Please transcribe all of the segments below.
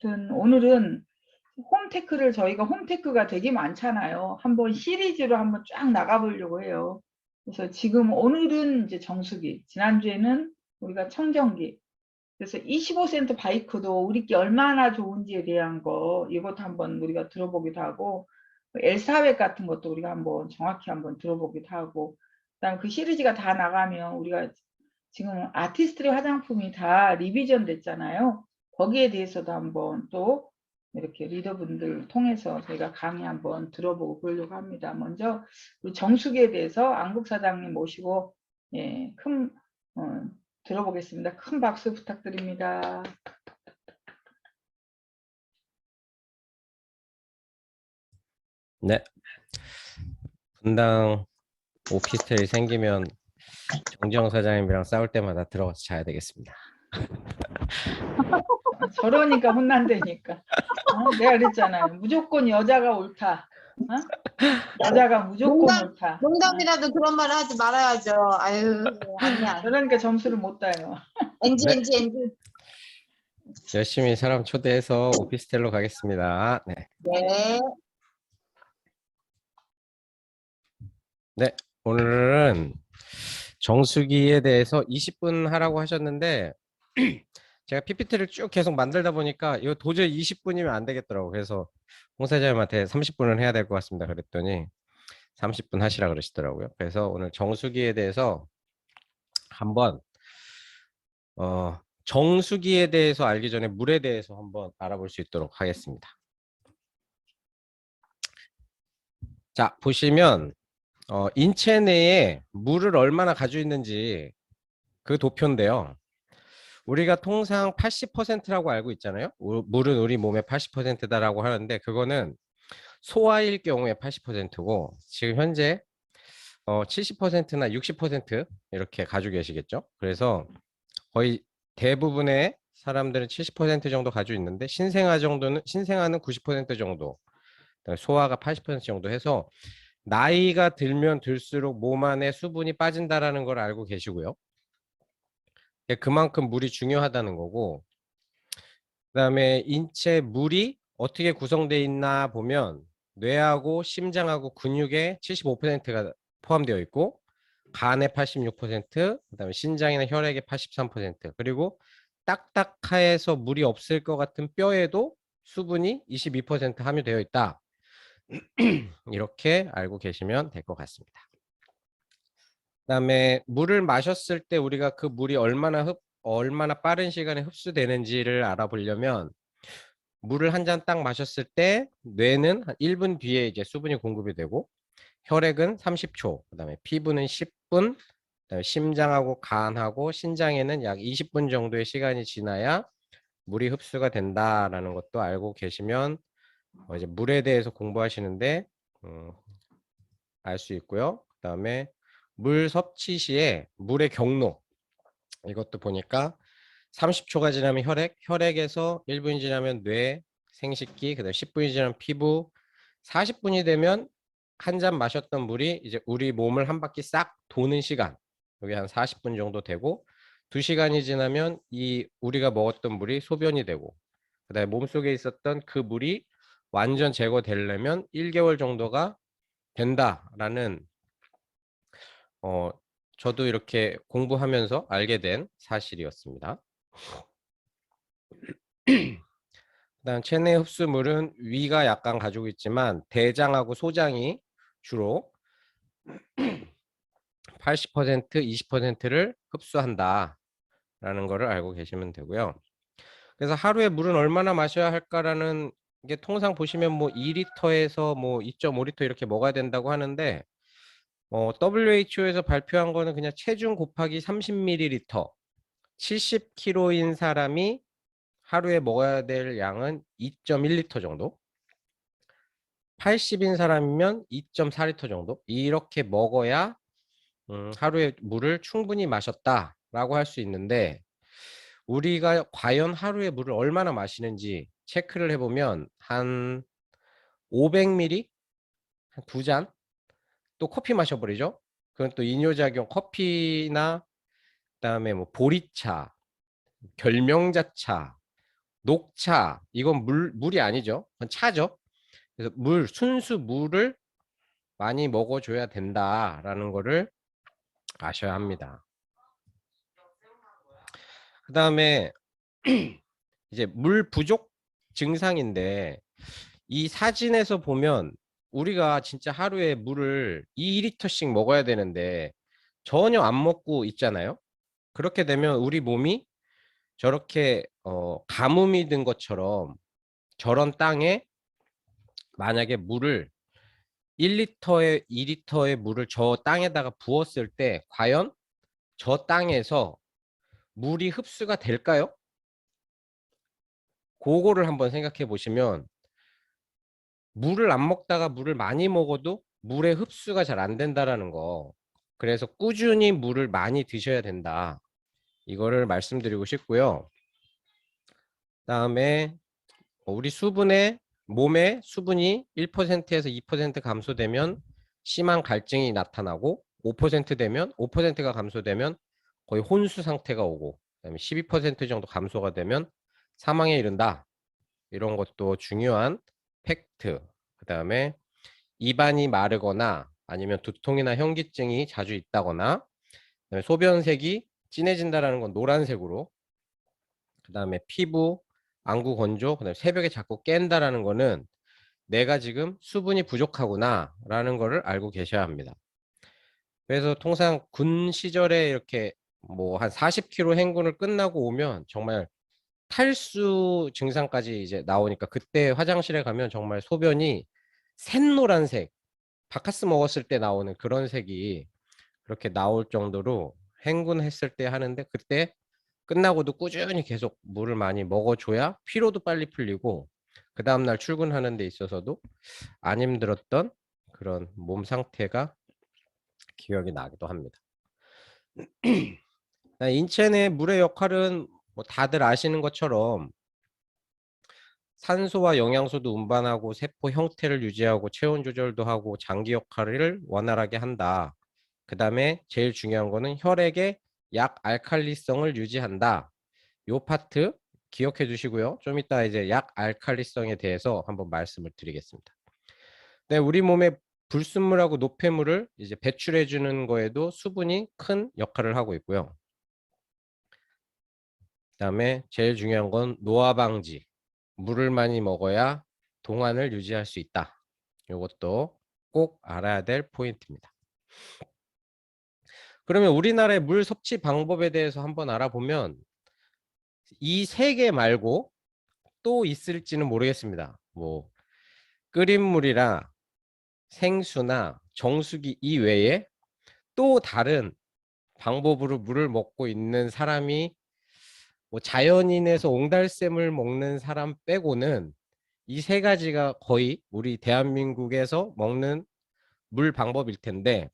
아무튼 오늘은 홈테크를 저희가 홈테크가 되게 많잖아요. 한번 시리즈로 한번 쫙 나가보려고 해요. 그래서 지금 오늘은 이제 정수기, 지난주에는 우리가 청정기, 그래서 25센트 바이크도 우리께 얼마나 좋은지에 대한 거 이것도 한번 우리가 들어보기도 하고 L400 같은 것도 우리가 한번 정확히 한번 들어보기도 하고 그다음 그 시리즈가 다 나가면 우리가 지금 아티스트리 화장품이 다 리비전 됐잖아요. 거기에 대해서도 한번 또 이렇게 리더분들 통해서 저희가 강의 한번 들어보고 그러려고 합니다. 먼저 우리 정수기에 대해서 안국 사장님 모시고 예, 큰 들어보겠습니다. 큰 박수 부탁드립니다. 네. 분당 오피스텔이 생기면 정지영 사장님이랑 싸울 때마다 들어가서 자야 되겠습니다. 저러니까 혼난다니까. 내가 그랬잖아요. 무조건 여자가 옳다. 여자가 무조건 옳다. 농담이라도 그런 말 하지 말아야죠. 아유, 아니야. 그러니까 점수를 못 따요. 네. NG. 열심히 사람 초대해서 오피스텔로 가겠습니다. 네. 네. 네. 오늘은 정수기에 대해서 20분 하라고 하셨는데 제가 PPT를 쭉 계속 만들다 보니까 이거 도저히 20분이면 안 되겠더라고요. 그래서 홍 사장님한테 30분은 해야 될 것 같습니다. 그랬더니 30분 하시라 그러시더라고요. 그래서 오늘 정수기에 대해서 한번 정수기에 대해서 알기 전에 물에 대해서 한번 알아볼 수 있도록 하겠습니다. 자, 보시면 인체 내에 물을 얼마나 가지고 있는지 그 도표인데요. 우리가 통상 80%라고 알고 있잖아요. 물은 우리 몸의 80%다라고 하는데 그거는 소화일 경우에 80%고 지금 현재 70%나 60% 이렇게 가지고 계시겠죠. 그래서 거의 대부분의 사람들은 70% 정도 가지고 있는데 신생아는 90% 정도, 소화가 80% 정도 해서 나이가 들면 들수록 몸 안에 수분이 빠진다라는 걸 알고 계시고요. 그만큼 물이 중요하다는 거고, 그다음에 인체 물이 어떻게 구성되어 있나 보면 뇌하고 심장하고 근육에 75%가 포함되어 있고 간에 86%, 그다음에 신장이나 혈액에 83%, 그리고 딱딱해서 물이 없을 것 같은 뼈에도 수분이 22% 함유되어 있다. 이렇게 알고 계시면 될 것 같습니다. 그다음에 물을 마셨을 때 우리가 그 물이 얼마나 빠른 시간에 흡수되는지를 알아보려면 물을 한 잔 딱 마셨을 때 뇌는 한 1분 뒤에 이제 수분이 공급이 되고 혈액은 30초, 그다음에 피부는 10분, 그다음에 심장하고 간하고 신장에는 약 20분 정도의 시간이 지나야 물이 흡수가 된다라는 것도 알고 계시면 이제 물에 대해서 공부하시는데 알 수 있고요. 그다음에 물 섭취 시에 물의 경로, 이것도 보니까 30초가 지나면 혈액에서 1분이 지나면 뇌, 생식기, 그다음에 10분이 지나면 피부, 40분이 되면 한 잔 마셨던 물이 이제 우리 몸을 한 바퀴 싹 도는 시간, 여기 한 40분 정도 되고, 2시간이 지나면 이 우리가 먹었던 물이 소변이 되고, 그다음에 몸속에 있었던 그 물이 완전 제거되려면 1개월 정도가 된다라는 저도 이렇게 공부하면서 알게 된 사실이었습니다. 그다음 체내 흡수물은 위가 약간 가지고 있지만 대장하고 소장이 주로 80%, 20%를 흡수한다라는 것을 알고 계시면 되고요. 그래서 하루에 물은 얼마나 마셔야 할까라는 게 통상 보시면 뭐 2리터에서 뭐 2.5리터 이렇게 먹어야 된다고 하는데 WHO에서 발표한 거는 그냥 체중 곱하기 30ml, 70kg인 사람이 하루에 먹어야 될 양은 2.1리터 정도, 80인 사람이면 2.4리터 정도, 이렇게 먹어야 하루에 물을 충분히 마셨다라고 할 수 있는데, 우리가 과연 하루에 물을 얼마나 마시는지 체크를 해보면 한 500ml, 한 2잔, 또 커피 마셔버리죠. 그건 또 이뇨작용, 커피나 그다음에 뭐 보리차, 결명자차, 녹차, 이건 물이 아니죠. 그건 차죠. 그래서 순수 물을 많이 먹어줘야 된다라는 거를 아셔야 합니다. 그 다음에 이제 물 부족 증상인데, 이 사진에서 보면 우리가 진짜 하루에 물을 2리터씩 먹어야 되는데 전혀 안 먹고 있잖아요. 그렇게 되면 우리 몸이 저렇게 가뭄이 든 것처럼 저런 땅에 만약에 물을 1리터에 2리터의 물을 저 땅에다가 부었을 때 과연 저 땅에서 물이 흡수가 될까요? 그거를 한번 생각해 보시면, 물을 안 먹다가 물을 많이 먹어도 물의 흡수가 잘 안 된다라는 거. 그래서 꾸준히 물을 많이 드셔야 된다. 이거를 말씀드리고 싶고요. 그다음에 우리 몸에 수분이 1%에서 2% 감소되면 심한 갈증이 나타나고, 5% 되면 5%가 감소되면 거의 혼수 상태가 오고, 그다음에 12% 정도 감소가 되면 사망에 이른다. 이런 것도 중요한 팩트. 그다음에 입안이 마르거나 아니면 두통이나 현기증이 자주 있다거나, 그다음에 소변색이 진해진다라는 건 노란색으로, 그다음에 피부, 안구 건조, 그다음에 새벽에 자꾸 깬다라는 거는 내가 지금 수분이 부족하구나라는 거를 알고 계셔야 합니다. 그래서 통상 군 시절에 이렇게 뭐 한 40km 행군을 끝나고 오면 정말 탈수 증상까지 이제 나오니까, 그때 화장실에 가면 정말 소변이 샛노란색, 바카스 먹었을 때 나오는 그런 색이 그렇게 나올 정도로 행군했을 때 하는데, 그때 끝나고도 꾸준히 계속 물을 많이 먹어줘야 피로도 빨리 풀리고 그 다음날 출근하는 데 있어서도 안 힘들었던 그런 몸 상태가 기억이 나기도 합니다. 인체 내 물의 역할은 뭐 다들 아시는 것처럼 산소와 영양소도 운반하고 세포 형태를 유지하고 체온 조절도 하고 장기 역할을 원활하게 한다. 그 다음에 제일 중요한 거는 혈액의 약 알칼리성을 유지한다. 요 파트 기억해 주시고요. 좀 이따 이제 약 알칼리성에 대해서 한번 말씀을 드리겠습니다. 네, 우리 몸에 불순물하고 노폐물을 이제 배출해 주는 거에도 수분이 큰 역할을 하고 있고요. 그다음에 제일 중요한 건 노화 방지. 물을 많이 먹어야 동안을 유지할 수 있다. 이것도 꼭 알아야 될 포인트입니다. 그러면 우리나라의 물 섭취 방법에 대해서 한번 알아보면, 이 세 개 말고 또 있을지는 모르겠습니다. 뭐 끓인 물이나 생수나 정수기 이외에 또 다른 방법으로 물을 먹고 있는 사람이, 뭐 자연인에서 옹달샘을 먹는 사람 빼고는 이 세 가지가 거의 우리 대한민국에서 먹는 물 방법일 텐데,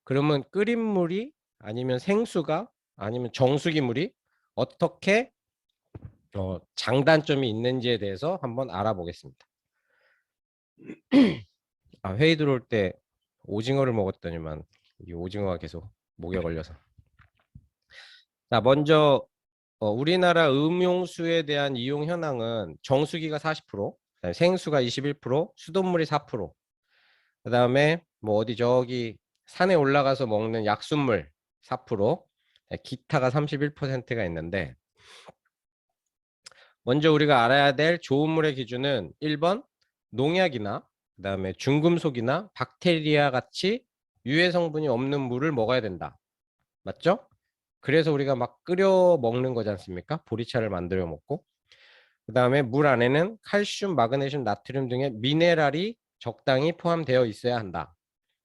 그러면 끓인 물이 아니면 생수가 아니면 정수기 물이 어떻게 장단점이 있는지에 대해서 한번 알아보겠습니다. 회의 들어올 때 오징어를 먹었더니만 이 오징어가 계속 목에 걸려서. 자, 먼저 우리나라 음용수에 대한 이용 현황은 정수기가 40%, 그다음에 생수가 21%, 수돗물이 4%, 그다음에 뭐 어디 저기 산에 올라가서 먹는 약수물 4%, 기타가 31%가 있는데, 먼저 우리가 알아야 될 좋은 물의 기준은 1번 농약이나 그다음에 중금속이나 박테리아 같이 유해 성분이 없는 물을 먹어야 된다. 맞죠? 그래서 우리가 막 끓여 먹는 거지 않습니까? 보리차를 만들어 먹고. 그다음에 물 안에는 칼슘, 마그네슘, 나트륨 등의 미네랄이 적당히 포함되어 있어야 한다.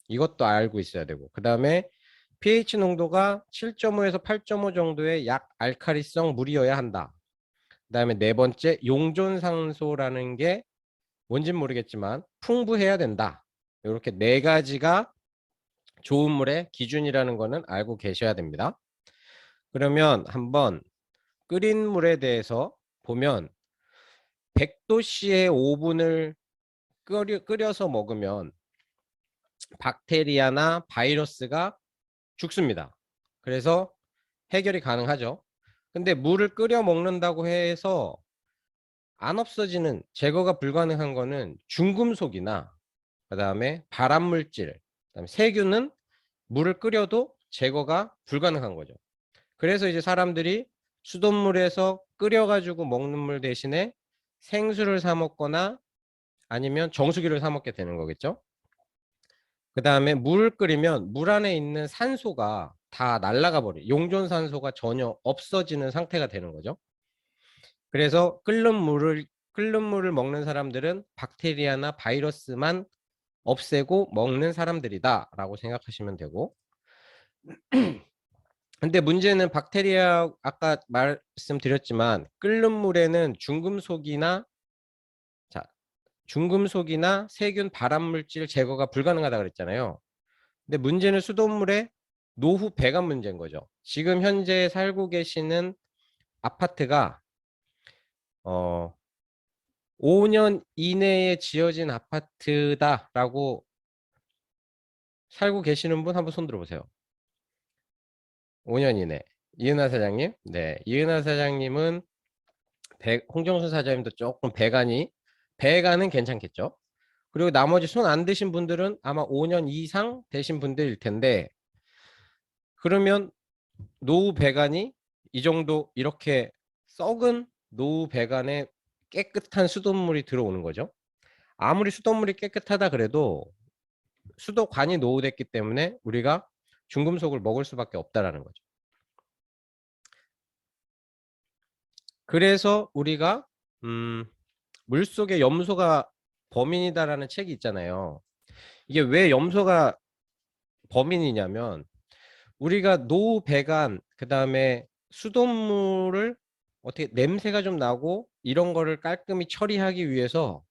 이것도 알고 있어야 되고. 그다음에 pH 농도가 7.5에서 8.5 정도의 약 알칼리성 물이어야 한다. 그다음에 네 번째, 용존산소라는 게 뭔진 모르겠지만 풍부해야 된다. 이렇게 네 가지가 좋은 물의 기준이라는 거는 알고 계셔야 됩니다. 그러면 한번 끓인 물에 대해서 보면, 100도씨에 5분을 끓여서 먹으면 박테리아나 바이러스가 죽습니다. 그래서 해결이 가능하죠. 근데 물을 끓여 먹는다고 해서 안 없어지는, 제거가 불가능한 거는 중금속이나 그다음에 발암물질, 그다음에 세균은 물을 끓여도 제거가 불가능한 거죠. 그래서 이제 사람들이 수돗물에서 끓여가지고 먹는 물 대신에 생수를 사 먹거나 아니면 정수기를 사 먹게 되는 거겠죠. 그 다음에 물을 끓이면 물 안에 있는 산소가 다 날아가 버려. 용존 산소가 전혀 없어지는 상태가 되는 거죠. 그래서 끓는 물을 먹는 사람들은 박테리아나 바이러스만 없애고 먹는 사람들이다라고 생각하시면 되고, 근데 문제는 박테리아, 아까 말씀드렸지만 끓는 물에는 중금속이나 세균 발암물질 제거가 불가능하다 그랬잖아요. 근데 문제는 수돗물에 노후 배관 문제인 거죠. 지금 현재 살고 계시는 아파트가 5년 이내에 지어진 아파트다라고 살고 계시는 분 한번 손 들어보세요. 5년 이내. 이은하 사장님? 네, 이은하 사장님은 홍정수 사장님도 조금 배관은 괜찮겠죠. 그리고 나머지 손 안 대신 분들은 아마 5년 이상 되신 분들일 텐데, 그러면 노후 배관이 이 정도 이렇게 썩은 노후 배관에 깨끗한 수돗물이 들어오는 거죠. 아무리 수돗물이 깨끗하다 그래도 수도관이 노후됐기 때문에 우리가 중금속을 먹을 수밖에 없다라는 거죠. 그래서 우리가 물속에 염소가 범인이다라는 책이 있잖아요. 이게 왜 염소가 범인이냐면, 우리가 노후 배관, 그 다음에 수돗물을 어떻게 냄새가 좀 나고 이런 거를 깔끔히 처리하기 위해서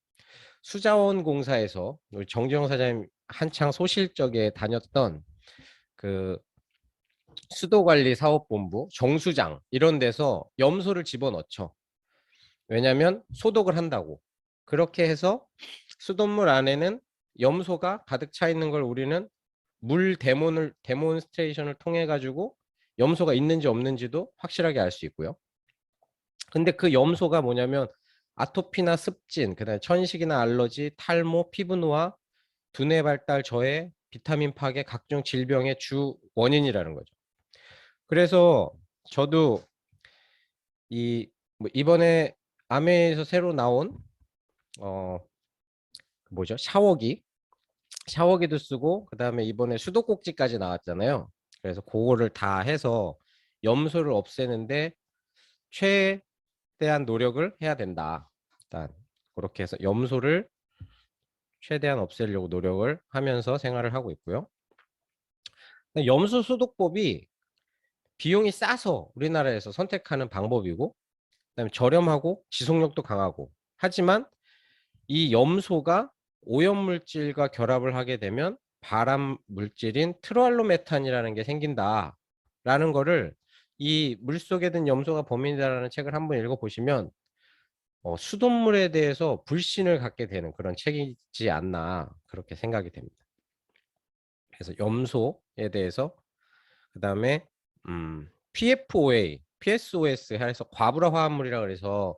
수자원공사에서 우리 정지영 사장님 한창 소실적에 다녔던 그 수도관리사업본부 정수장 이런 데서 염소를 집어넣죠. 왜냐하면 소독을 한다고. 그렇게 해서 수돗물 안에는 염소가 가득 차 있는 걸 우리는 물 데몬스트레이션을 통해 가지고 염소가 있는지 없는지도 확실하게 알 수 있고요. 근데 그 염소가 뭐냐면 아토피나 습진, 그다음에 천식이나 알러지, 탈모, 피부 노화, 두뇌 발달 저해, 비타민 파괴, 각종 질병의 주 원인이라는 거죠. 그래서 저도 이번에 아메에서 새로 나온 뭐죠? 샤워기도 쓰고, 그다음에 이번에 수도꼭지까지 나왔잖아요. 그래서 그거를 다 해서 염소를 없애는데 최대한 노력을 해야 된다. 일단 그렇게 해서 염소를 최대한 없애려고 노력을 하면서 생활을 하고 있고요. 염소 소독법이 비용이 싸서 우리나라에서 선택하는 방법이고, 그다음에 저렴하고 지속력도 강하고, 하지만 이 염소가 오염물질과 결합을 하게 되면 발암 물질인 트로알로메탄이라는 게 생긴다라는 거를, 이 물속에 든 염소가 범인이다라는 책을 한번 읽어보시면 수돗물에 대해서 불신을 갖게 되는 그런 책이지 않나 그렇게 생각이 됩니다. 그래서 염소에 대해서, 그 다음에 PFOA, PSOS 해서 과부라 화합물이라 그래서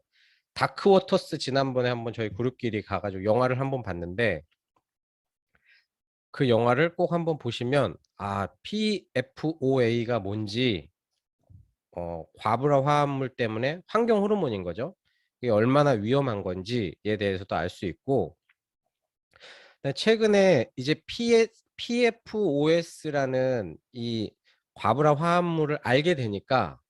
다크워터스 지난번에 한번 저희 그룹끼리 가가지고 영화를 한번 봤는데, 그 영화를 꼭 한번 보시면 PFOA가 뭔지, 과부라 화합물 때문에 환경 호르몬인 거죠. 이게 얼마나 위험한 건지에 대해서도 알 수 있고, 최근에 이제 PFOS라는 이 과부라 화합물을 알게 되니까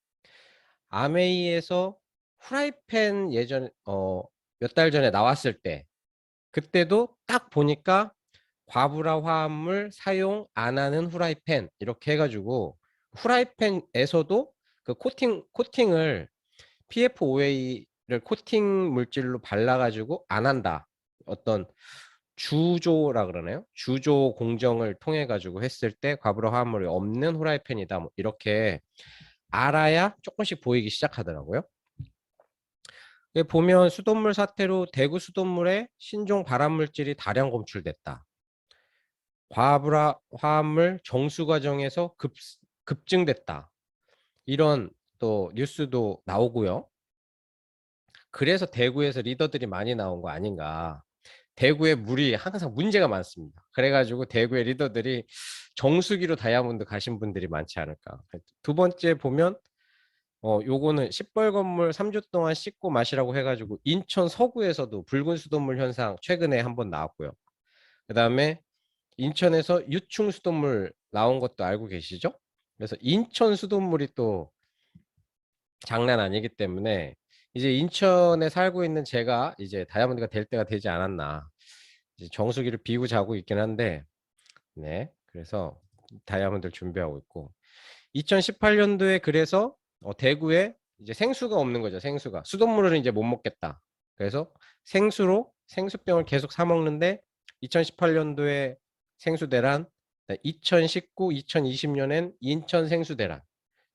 아메이에서 후라이팬 몇 달 전에 나왔을 때, 그때도 딱 보니까 과부라 화합물 사용 안 하는 후라이팬 이렇게 해가지고, 후라이팬에서도 그 코팅을 PFOA를 코팅 물질로 발라가지고 안 한다. 어떤 주조라 그러나요? 주조 공정을 통해 가지고 했을 때 과부라 화합물이 없는 후라이팬이다. 뭐 이렇게 알아야 조금씩 보이기 시작하더라고요. 보면 수돗물 사태로 대구 수돗물에 신종 발암물질이 다량 검출됐다. 과부라 화합물 정수 과정에서 급증됐다. 이런 또 뉴스도 나오고요. 그래서 대구에서 리더들이 많이 나온 거 아닌가. 대구에 물이 항상 문제가 많습니다. 그래가지고 대구의 리더들이 정수기로 다이아몬드 가신 분들이 많지 않을까. 두 번째 보면 요거는 시뻘 건물 3주 동안 씻고 마시라고 해가지고 인천 서구에서도 붉은 수돗물 현상 최근에 한번 나왔고요. 그 다음에 인천에서 유충 수돗물 나온 것도 알고 계시죠? 그래서 인천 수돗물이 또 장난 아니기 때문에 이제 인천에 살고 있는 제가 이제 다이아몬드가 될 때가 되지 않았나. 이제 정수기를 비고 자고 있긴 한데, 네. 그래서 다이아몬드를 준비하고 있고, 2018년도에 그래서 대구에 이제 생수가 없는 거죠. 생수가 수돗물을 이제 못 먹겠다. 그래서 생수로 생수병을 계속 사 먹는데 2018년도에 생수대란, 2019, 2020년엔 인천 생수대란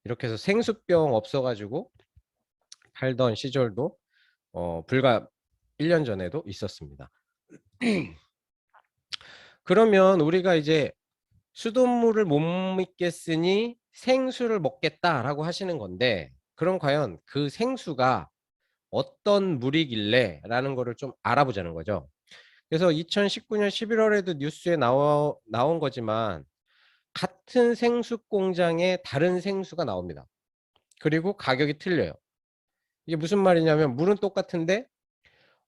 이렇게 해서 생수병 없어가지고 팔던 시절도 불과 1년 전에도 있었습니다. 그러면 우리가 이제 수돗물을 못 믿겠으니 생수를 먹겠다라고 하시는 건데, 그럼 과연 그 생수가 어떤 물이길래 라는 거를 좀 알아보자는 거죠. 그래서 2019년 11월에도 뉴스에 나온 거지만 같은 생수 공장에 다른 생수가 나옵니다. 그리고 가격이 틀려요. 이게 무슨 말이냐면 물은 똑같은데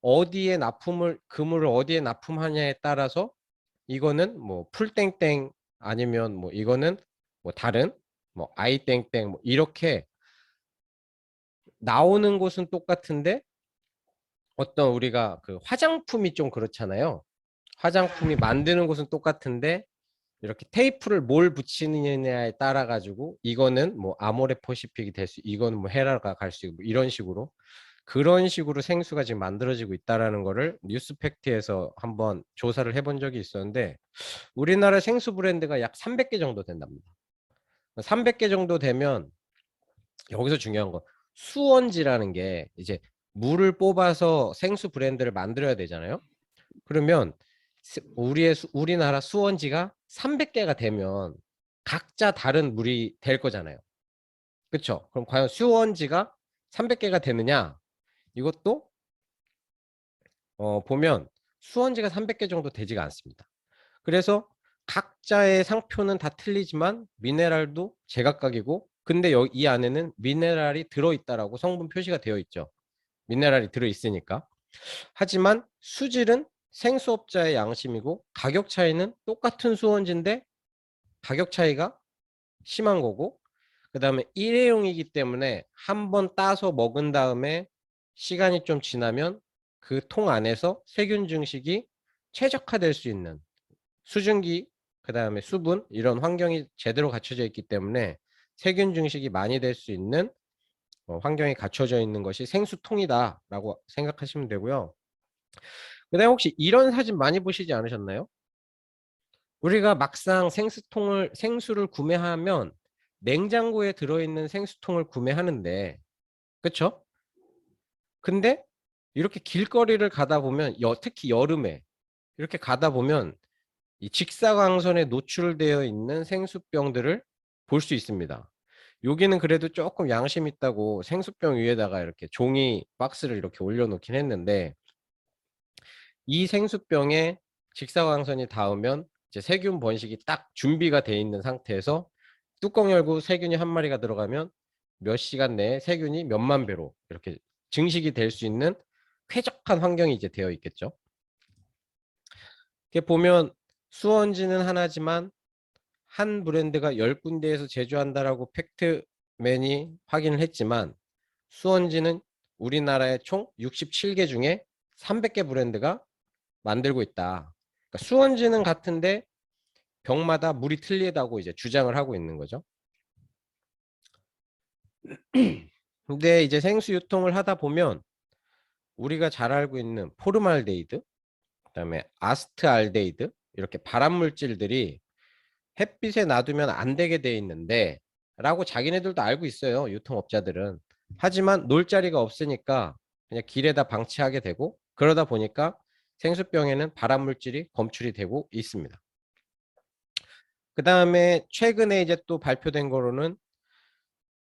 어디에 납품을 그 물을 어디에 납품하냐에 따라서 이거는 뭐 풀땡땡 아니면 뭐 이거는 뭐 다른 뭐 아이땡땡 뭐 이렇게 나오는 곳은 똑같은데 어떤 우리가 그 화장품이 좀 그렇잖아요. 화장품이 만드는 곳은 똑같은데 이렇게 테이프를 뭘 붙이느냐에 따라 가지고 이거는 뭐 아모레퍼시픽이 될 수, 이거는 뭐 헤라가 갈 수 있고 이런 식으로 그런 식으로 생수가 지금 만들어지고 있다라는 거를 뉴스팩트에서 한번 조사를 해본 적이 있었는데 우리나라 생수 브랜드가 약 300개 정도 된답니다. 300개 정도 되면 여기서 중요한 건 수원지라는 게 이제 물을 뽑아서 생수 브랜드를 만들어야 되잖아요. 그러면 우리나라 수원지가 300개가 되면 각자 다른 물이 될 거잖아요. 그렇죠? 그럼 과연 수원지가 300개가 되느냐? 이것도 보면 수원지가 300개 정도 되지가 않습니다. 그래서 각자의 상표는 다 틀리지만 미네랄도 제각각이고 근데 이 안에는 미네랄이 들어있다라고 성분 표시가 되어 있죠. 미네랄이 들어있으니까. 하지만 수질은 생수업자의 양심이고 가격 차이는 똑같은 수원지인데 가격 차이가 심한 거고 그 다음에 일회용이기 때문에 한 번 따서 먹은 다음에 시간이 좀 지나면 그 통 안에서 세균 증식이 최적화될 수 있는 수증기 그 다음에 수분 이런 환경이 제대로 갖춰져 있기 때문에 세균 증식이 많이 될 수 있는 환경이 갖춰져 있는 것이 생수통이다 라고 생각하시면 되고요. 그 다음에 혹시 이런 사진 많이 보시지 않으셨나요? 우리가 막상 생수를 구매하면 냉장고에 들어있는 생수통을 구매하는데 그쵸? 근데 이렇게 길거리를 가다 보면 특히 여름에 이렇게 가다 보면 이 직사광선에 노출되어 있는 생수병들을 볼 수 있습니다. 여기는 그래도 조금 양심 있다고 생수병 위에다가 이렇게 종이 박스를 이렇게 올려놓긴 했는데 이 생수병에 직사광선이 닿으면 이제 세균 번식이 딱 준비가 돼 있는 상태에서 뚜껑 열고 세균이 한 마리가 들어가면 몇 시간 내에 세균이 몇만 배로 이렇게 증식이 될 수 있는 쾌적한 환경이 이제 되어 있겠죠. 이렇게 보면 수원지는 하나지만 한 브랜드가 10군데에서 제조한다라고 팩트맨이 확인을 했지만 수원지는 우리나라의 총 67개 중에 300개 브랜드가 만들고 있다. 그러니까 수원지는 같은데 병마다 물이 틀리다고 이제 주장을 하고 있는 거죠. 근데 이제 생수 유통을 하다 보면 우리가 잘 알고 있는 포름알데히드, 그다음에 아스트알데히드 이렇게 발암 물질들이 햇빛에 놔두면 안 되게 돼 있는데 라고 자기네들도 알고 있어요. 유통업자들은. 하지만 놀 자리가 없으니까 그냥 길에다 방치하게 되고 그러다 보니까 생수병에는 발암 물질이 검출이 되고 있습니다. 그 다음에 최근에 이제 또 발표된 거로는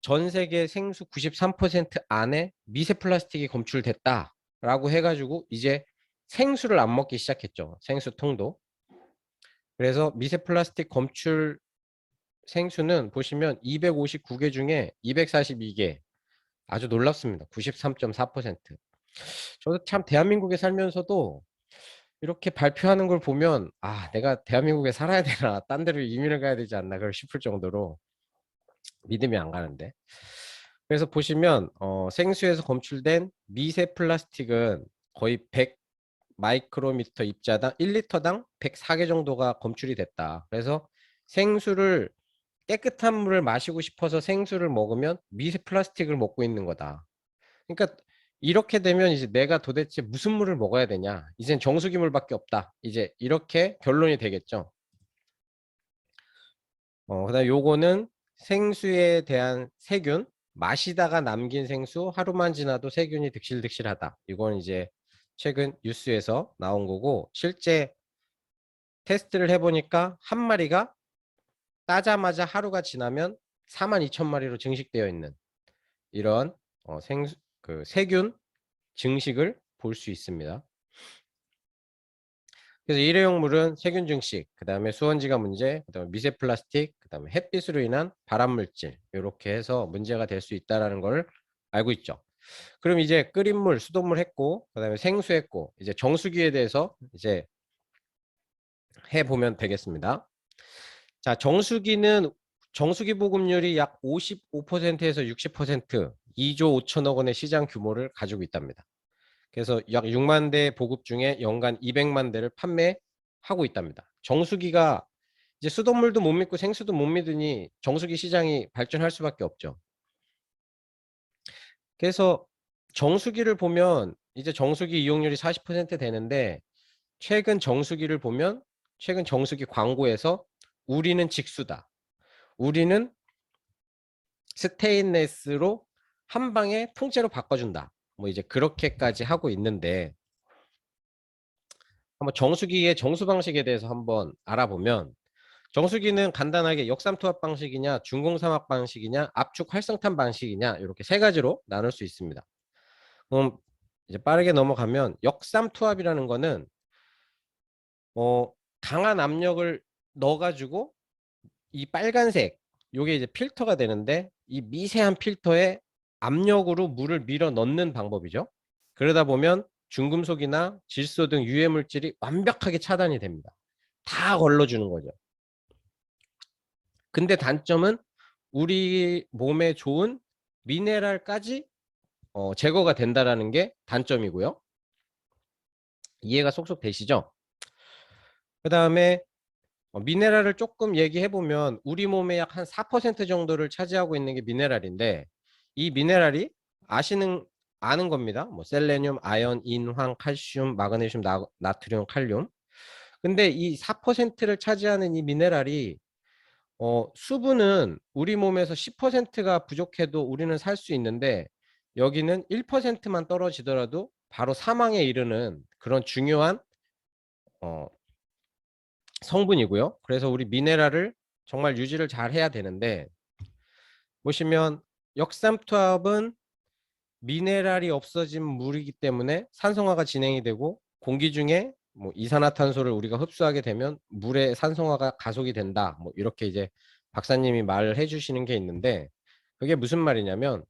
전 세계 생수 93% 안에 미세 플라스틱이 검출됐다라고 해가지고 이제 생수를 안 먹기 시작했죠. 생수통도. 그래서 미세 플라스틱 검출 생수는 보시면 259개 중에 242개. 아주 놀랍습니다. 93.4%. 저도 참 대한민국에 살면서도 이렇게 발표하는 걸 보면 아, 내가 대한민국에 살아야 되나, 딴 데로 이민을 가야 되지 않나 그걸 싶을 정도로 믿음이 안 가는데. 그래서 보시면 생수에서 검출된 미세 플라스틱은 거의 100 마이크로미터 입자당 1리터당 104개 정도가 검출이 됐다. 그래서 생수를 깨끗한 물을 마시고 싶어서 생수를 먹으면 미세 플라스틱을 먹고 있는 거다. 그러니까 이렇게 되면 이제 내가 도대체 무슨 물을 먹어야 되냐? 이젠 정수기 물밖에 없다. 이제 이렇게 결론이 되겠죠. 그다음 요거는 생수에 대한 세균, 마시다가 남긴 생수 하루만 지나도 세균이 득실득실하다. 이건 이제 최근 뉴스에서 나온 거고, 실제 테스트를 해보니까 한 마리가 따자마자 하루가 지나면 42,000마리로 증식되어 있는 이런 세균 증식을 볼 수 있습니다. 그래서 일회용 물은 세균 증식, 그 다음에 수원지가 문제, 그 다음에 미세 플라스틱, 그 다음에 햇빛으로 인한 발암 물질, 이렇게 해서 문제가 될 수 있다는 걸 알고 있죠. 그럼 이제 끓인 물, 수돗물 했고, 그 다음에 생수 했고, 이제 정수기에 대해서 이제 해보면 되겠습니다. 자, 정수기 보급률이 약 55%에서 60%, 2조 5천억 원의 시장 규모를 가지고 있답니다. 그래서 약 6만 대 보급 중에 연간 200만 대를 판매하고 있답니다. 정수기가 이제 수돗물도 못 믿고 생수도 못 믿으니 정수기 시장이 발전할 수밖에 없죠. 그래서 정수기를 보면 이제 정수기 이용률이 40% 되는데, 최근 정수기를 보면 최근 정수기 광고에서 우리는 직수다, 우리는 스테인레스로 한 방에 통째로 바꿔준다, 뭐 이제 그렇게까지 하고 있는데, 한번 정수기의 정수 방식에 대해서 한번 알아보면, 정수기는 간단하게 역삼투압 방식이냐, 중공삼압 방식이냐, 압축 활성탄 방식이냐, 이렇게 세 가지로 나눌 수 있습니다. 그럼 이제 빠르게 넘어가면, 역삼투압이라는 거는 강한 압력을 넣어가지고 이 빨간색, 요게 이제 필터가 되는데, 이 미세한 필터에 압력으로 물을 밀어 넣는 방법이죠. 그러다 보면 중금속이나 질소 등 유해 물질이 완벽하게 차단이 됩니다. 다 걸러주는 거죠. 근데 단점은 우리 몸에 좋은 미네랄까지 제거가 된다라는 게 단점이고요. 이해가 쏙쏙 되시죠? 그 다음에 미네랄을 조금 얘기해 보면, 우리 몸의 약 한 4% 정도를 차지하고 있는 게 미네랄인데, 이 미네랄이 아는 겁니다. 뭐 셀레늄, 아연, 인황, 칼슘, 마그네슘, 나트륨, 칼륨. 근데 이 4%를 차지하는 이 미네랄이 수분은 우리 몸에서 10%가 부족해도 우리는 살 수 있는데, 여기는 1%만 떨어지더라도 바로 사망에 이르는 그런 중요한 성분이고요. 그래서 우리 미네랄을 정말 유지를 잘 해야 되는데, 보시면 역삼투압은 미네랄이 없어진 물이기 때문에 산성화가 진행이 되고, 공기 중에 뭐 이산화탄소를 우리가 흡수하게 되면 물의 산성화가 가속이 된다, 뭐 이렇게 이제 박사님이 말을 해주시는 게 있는데, 그게 무슨 말이냐면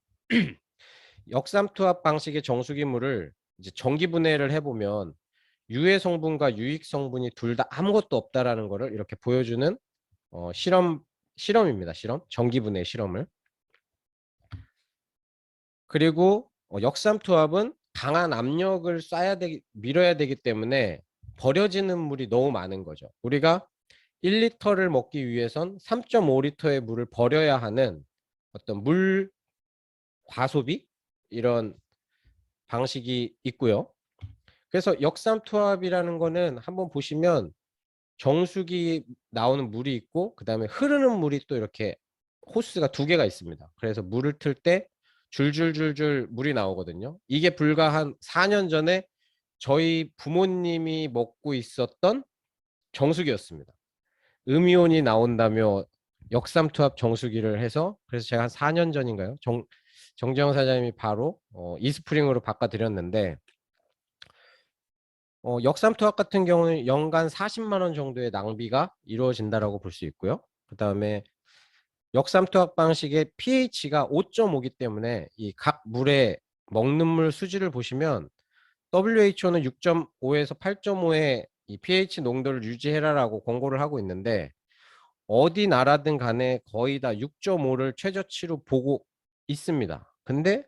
역삼투압 방식의 정수기 물을 이제 전기 분해를 해보면 유해 성분과 유익 성분이 둘 다 아무것도 없다라는 거를 이렇게 보여주는 실험입니다. 전기 분해 실험을. 그리고 역삼투압은 강한 압력을 밀어야 되기 때문에 버려지는 물이 너무 많은 거죠. 우리가 1리터를 먹기 위해선 3.5리터의 물을 버려야 하는 어떤 물 과소비, 이런 방식이 있고요. 그래서 역삼투압이라는 거는 한번 보시면 정수기 나오는 물이 있고, 그 다음에 흐르는 물이 또 이렇게 호스가 두 개가 있습니다. 그래서 물을 틀 때 줄줄줄줄 물이 나오거든요. 이게 불과 한 4년 전에 저희 부모님이 먹고 있었던 정수기였습니다. 음이온이 나온다며 역삼투압 정수기를 해서, 그래서 제가 한 4년 전인가요? 정재영 사장님이 바로 이스프링으로 바꿔드렸는데, 역삼투압 같은 경우는 연간 40만 원 정도의 낭비가 이루어진다라고 볼 수 있고요. 그 다음에 역삼투압 방식의 pH가 5.5이기 때문에 이 각 물의 먹는 물 수질을 보시면 WHO는 6.5에서 8.5의 이 pH 농도를 유지해라라고 권고를 하고 있는데, 어디 나라든 간에 거의 다 6.5를 최저치로 보고 있습니다. 근데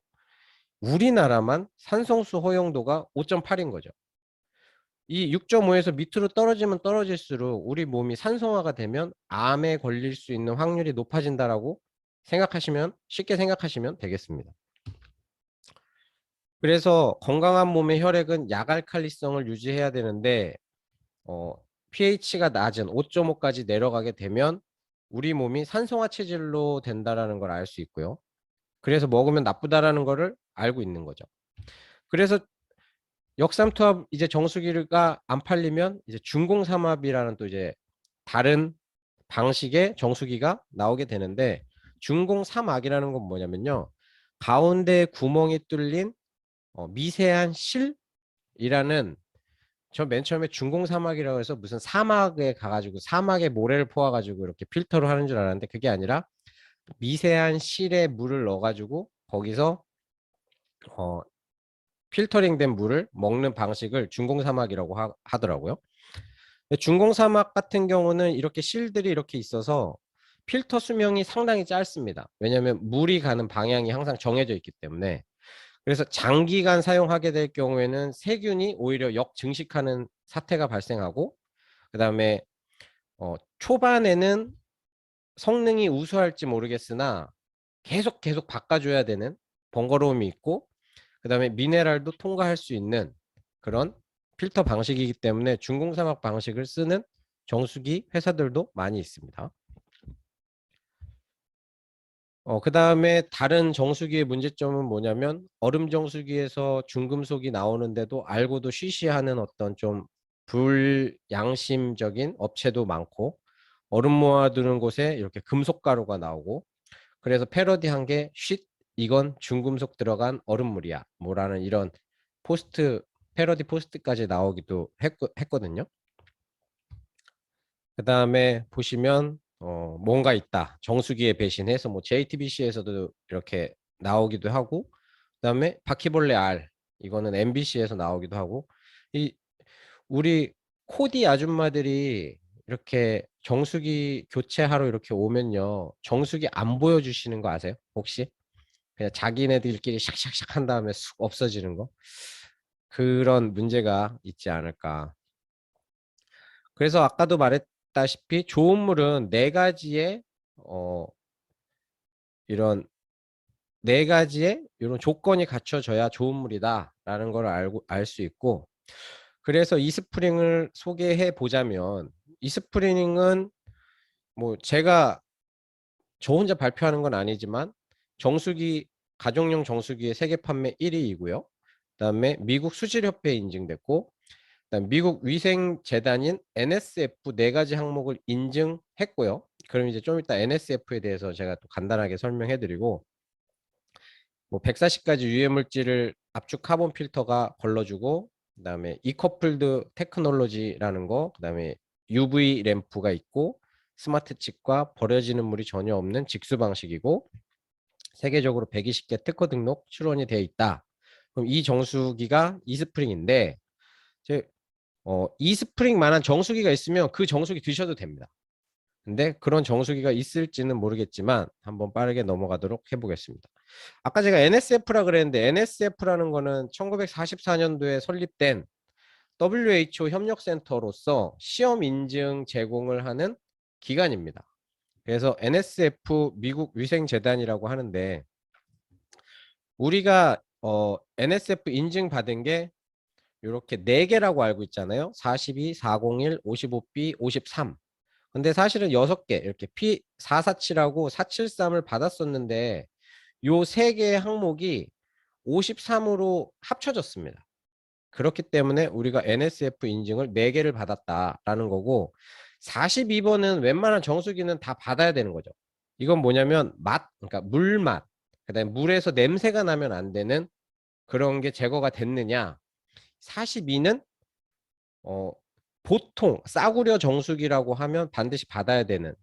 우리나라만 산성수 허용도가 5.8인 거죠. 이 6.5에서 밑으로 떨어지면 떨어질수록 우리 몸이 산성화가 되면 암에 걸릴 수 있는 확률이 높아진다라고 쉽게 생각하시면 되겠습니다. 그래서 건강한 몸의 혈액은 약알칼리성을 유지해야 되는데, pH가 낮은 5.5까지 내려가게 되면 우리 몸이 산성화 체질로 된다라는 걸 알 수 있고요. 그래서 먹으면 나쁘다라는 거를 알고 있는 거죠. 그래서 역삼투압 이제 정수기가 안 팔리면 이제 중공삼압이라는 또 이제 다른 방식의 정수기가 나오게 되는데, 중공삼압이라는 건 뭐냐면요, 가운데 구멍이 뚫린 미세한 실이라는, 저 맨 처음에 중공사막이라고 해서 무슨 사막에 가가지고 사막에 모래를 퍼와가지고 이렇게 필터를 하는 줄 알았는데, 그게 아니라 미세한 실에 물을 넣어가지고 거기서 필터링된 물을 먹는 방식을 중공사막이라고 하더라고요. 중공사막 같은 경우는 이렇게 실들이 이렇게 있어서 필터 수명이 상당히 짧습니다. 왜냐하면 물이 가는 방향이 항상 정해져 있기 때문에. 그래서 장기간 사용하게 될 경우에는 세균이 오히려 역증식하는 사태가 발생하고, 그 다음에 초반에는 성능이 우수할지 모르겠으나 계속 바꿔줘야 되는 번거로움이 있고, 그 다음에 미네랄도 통과할 수 있는 그런 필터 방식이기 때문에 중공사막 방식을 쓰는 정수기 회사들도 많이 있습니다. 그 다음에 다른 정수기의 문제점은 뭐냐면, 얼음 정수기에서 중금속이 나오는데도 알고도 쉬쉬하는 어떤 좀 불양심적인 업체도 많고, 얼음 모아두는 곳에 이렇게 금속가루가 나오고, 그래서 패러디한 게 쉿, 이건 중금속 들어간 얼음물이야 뭐라는 이런 패러디 포스트까지 나오기도 했거든요. 그 다음에 보시면 뭔가 있다, 정수기에 배신해서 뭐 JTBC에서도 이렇게 나오기도 하고, 그 다음에 바퀴벌레 알, 이거는 MBC에서 나오기도 하고, 이 우리 코디 아줌마들이 이렇게 정수기 교체하러 이렇게 오면요, 정수기 안 보여주시는 거 아세요? 혹시 그냥 자기네들끼리 샥샥샥 한 다음에 쑥 없어지는 거, 그런 문제가 있지 않을까. 그래서 아까도 말했다시피 좋은 물은 네 가지의 이런 이런 조건이 갖춰져야 좋은 물이다라는 걸 알 수 있고, 그래서 이스프링을 소개해 보자면, 이스프링은 뭐 제가 저 혼자 발표하는 건 아니지만 정수기, 가정용 정수기의 세계 판매 1위이고요. 그다음에 미국 수질협회에 인증됐고, 그다음 미국 위생재단인 NSF 네 가지 항목을 인증했고요. 그럼 이제 좀 이따 NSF에 대해서 제가 또 간단하게 설명해드리고, 뭐 140가지 유해 물질을 압축 카본 필터가 걸러주고, 그다음에 이커플드 테크놀로지라는 거, 그다음에 UV 램프가 있고, 스마트 칩과 버려지는 물이 전혀 없는 직수 방식이고, 세계적으로 120개 특허 등록 출원이 되어 있다. 그럼 이 정수기가 이스프링인데, 이스프링만한 정수기가 있으면 그 정수기 드셔도 됩니다. 근데 그런 정수기가 있을지는 모르겠지만 한번 빠르게 넘어가도록 해보겠습니다. 아까 제가 NSF라 그랬는데, NSF라는 거는 1944년도에 설립된 WHO 협력센터로서 시험 인증 제공을 하는 기관입니다. 그래서 NSF 미국 위생재단이라고 하는데, 우리가 NSF 인증 받은 게 이렇게 4개라고 알고 있잖아요. 42, 401, 55B, 53. 근데 사실은 6개, 이렇게 P447하고 473을 받았었는데, 요 3개의 항목이 53으로 합쳐졌습니다. 그렇기 때문에 우리가 NSF 인증을 4개를 받았다라는 거고, 42번은 웬만한 정수기는 다 받아야 되는 거죠. 이건 뭐냐면 맛, 그러니까 물맛, 그다음에 물에서 냄새가 나면 안 되는 그런 게 제거가 됐느냐. 42는 보통 싸구려 정수기라고 하면 반드시 받아야 되는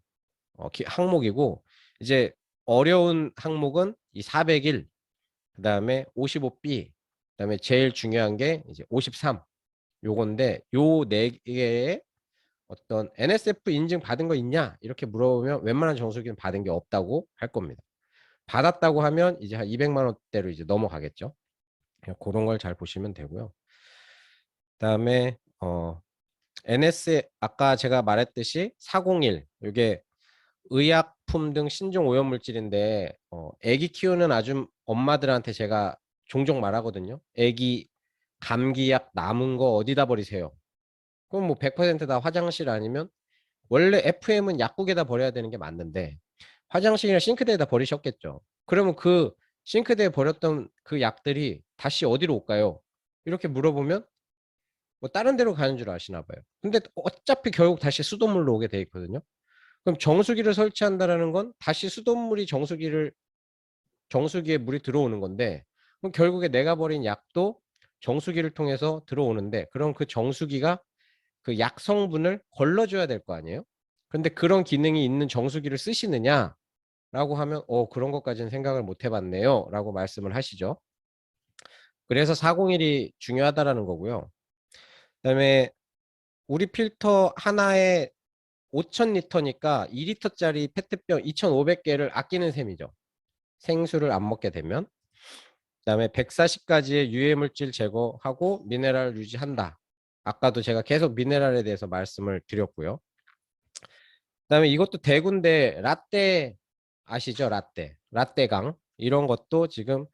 항목이고, 이제 어려운 항목은 이 401, 그다음에 55B, 그다음에 제일 중요한 게 이제 53. 요건데 요 네 개의 어떤 NSF 인증 받은 거 있냐 이렇게 물어보면 웬만한 정수기는 받은 게 없다고 할 겁니다. 받았다고 하면 이제 한 200만 원대로 이제 넘어가겠죠. 그런 걸 잘 보시면 되고요. 그다음에 NS 아까 제가 말했듯이 401 이게 의약품 등 신종 오염물질인데 애기 키우는 아줌 엄마들한테 제가 종종 말하거든요. 애기 감기약 남은 거 어디다 버리세요? 그럼 뭐 100%다 화장실 아니면 원래 FM은 약국에다 버려야 되는 게 맞는데 화장실이나 싱크대에다 버리셨겠죠. 그러면 그 싱크대에 버렸던 그 약들이 다시 어디로 올까요? 이렇게 물어보면 뭐 다른 데로 가는 줄 아시나 봐요. 근데 어차피 결국 다시 수돗물로 오게 돼 있거든요. 그럼 정수기를 설치한다라는 건 다시 수돗물이 정수기에 물이 들어오는 건데, 그럼 결국에 내가 버린 약도 정수기를 통해서 들어오는데, 그럼 그 정수기가 그 약 성분을 걸러줘야 될 거 아니에요? 근데 그런 기능이 있는 정수기를 쓰시느냐? 라고 하면, 그런 것까지는 생각을 못 해봤네요. 라고 말씀을 하시죠. 그래서 401이 중요하다라는 거고요. 그다음에 우리 필터 하나에 5,000리터니까 2리터짜리 페트병 2,500개를 아끼는 셈이죠. 생수를 안 먹게 되면. 그다음에 140가지의 유해물질 제거하고 미네랄 유지한다. 아까도 제가 계속 미네랄에 대해서 말씀을 드렸고요. 그다음에 이것도 대구인데 라떼 아시죠? 라떼강 이런 것도 지금